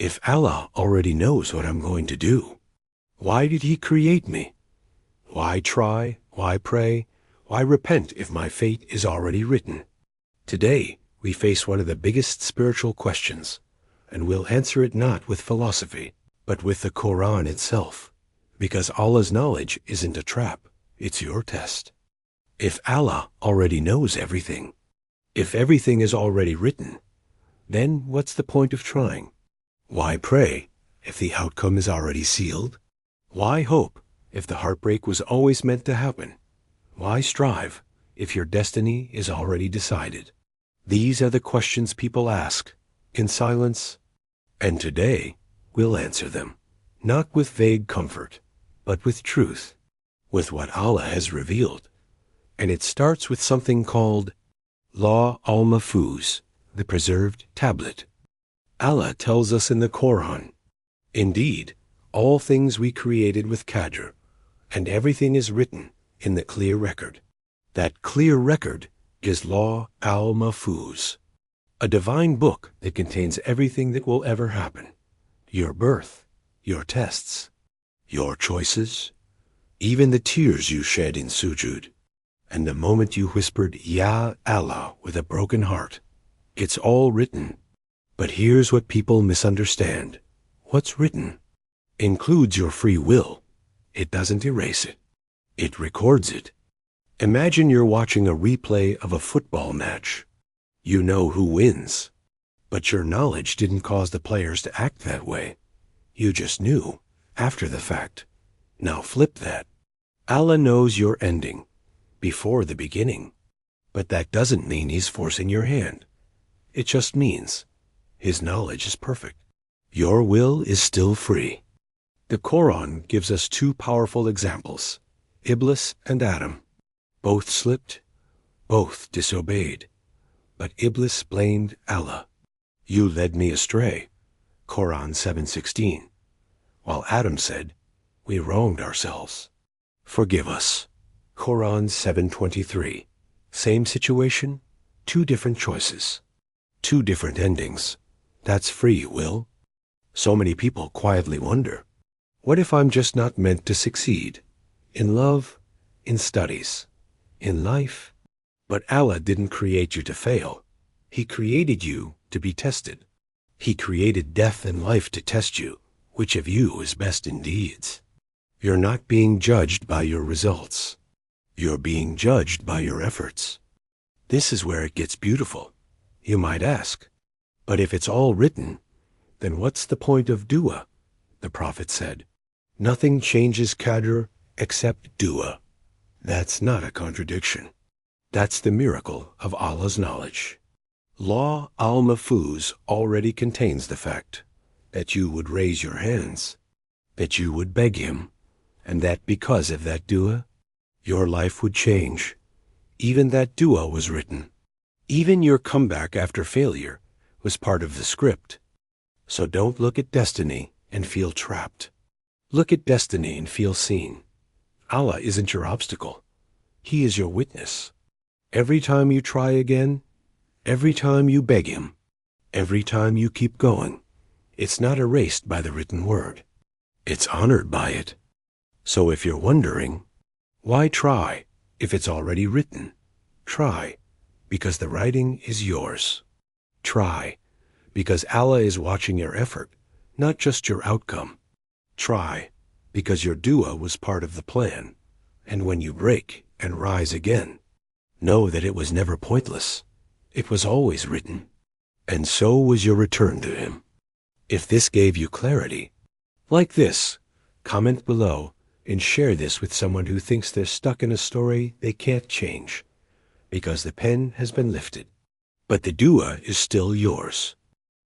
If Allah already knows what I'm going to do, why did He create me? Why try? Why pray? Why repent if my fate is already written? Today, we face one of the biggest spiritual questions, and we'll answer it not with philosophy, but with the Qur'an itself, because Allah's knowledge isn't a trap, it's your test. If Allah already knows everything, if everything is already written, then what's the point of trying? Why pray if the outcome is already sealed? Why hope if the heartbreak was always meant to happen? Why strive if your destiny is already decided? These are the questions people ask in silence, and today we'll answer them, not with vague comfort, but with truth, with what Allah has revealed. And it starts with something called Lawh al-Mahfuz, the preserved tablet. Allah tells us in the Qur'an, "Indeed, all things we created with Qadr, and everything is written in the clear record." That clear record is Lawh al-Mahfuz, a divine book that contains everything that will ever happen. Your birth, your tests, your choices, even the tears you shed in sujud, and the moment you whispered, "Ya Allah," with a broken heart. It's all written. But here's what people misunderstand. What's written includes your free will. It doesn't erase it. It records it. Imagine you're watching a replay of a football match. You know who wins, but your knowledge didn't cause the players to act that way. You just knew after the fact. Now flip that. Allah knows your ending before the beginning, but that doesn't mean He's forcing your hand. It just means His knowledge is perfect. Your will is still free. The Qur'an gives us two powerful examples, Iblis and Adam. Both slipped, both disobeyed, but Iblis blamed Allah. "You led me astray," Qur'an 7:16, while Adam said, "We wronged ourselves. Forgive us." Qur'an 7:23. Same situation, two different choices, two different endings. That's free will. So many people quietly wonder, what if I'm just not meant to succeed? In love, in studies, in life? But Allah didn't create you to fail. He created you to be tested. He created death and life to test you. Which of you is best in deeds? You're not being judged by your results. You're being judged by your efforts. This is where it gets beautiful. You might ask, but if it's all written, then what's the point of dua? The Prophet said, "Nothing changes Qadr except dua." That's not a contradiction. That's the miracle of Allah's knowledge. Lawh al-Mahfuz already contains the fact that you would raise your hands, that you would beg Him, and that because of that dua, your life would change. Even that dua was written. Even your comeback after failure was part of the script. So don't look at destiny and feel trapped. Look at destiny and feel seen. Allah isn't your obstacle. He is your witness. Every time you try again, every time you beg Him, every time you keep going, it's not erased by the written word. It's honored by it. So if you're wondering, why try if it's already written? Try because the writing is yours. Try because Allah is watching your effort, not just your outcome. Try because your dua was part of the plan. And when you break and rise again, know that it was never pointless. It was always written. And so was your return to Him. If this gave you clarity, like this, comment below and share this with someone who thinks they're stuck in a story they can't change, because the pen has been lifted. But the dua is still yours.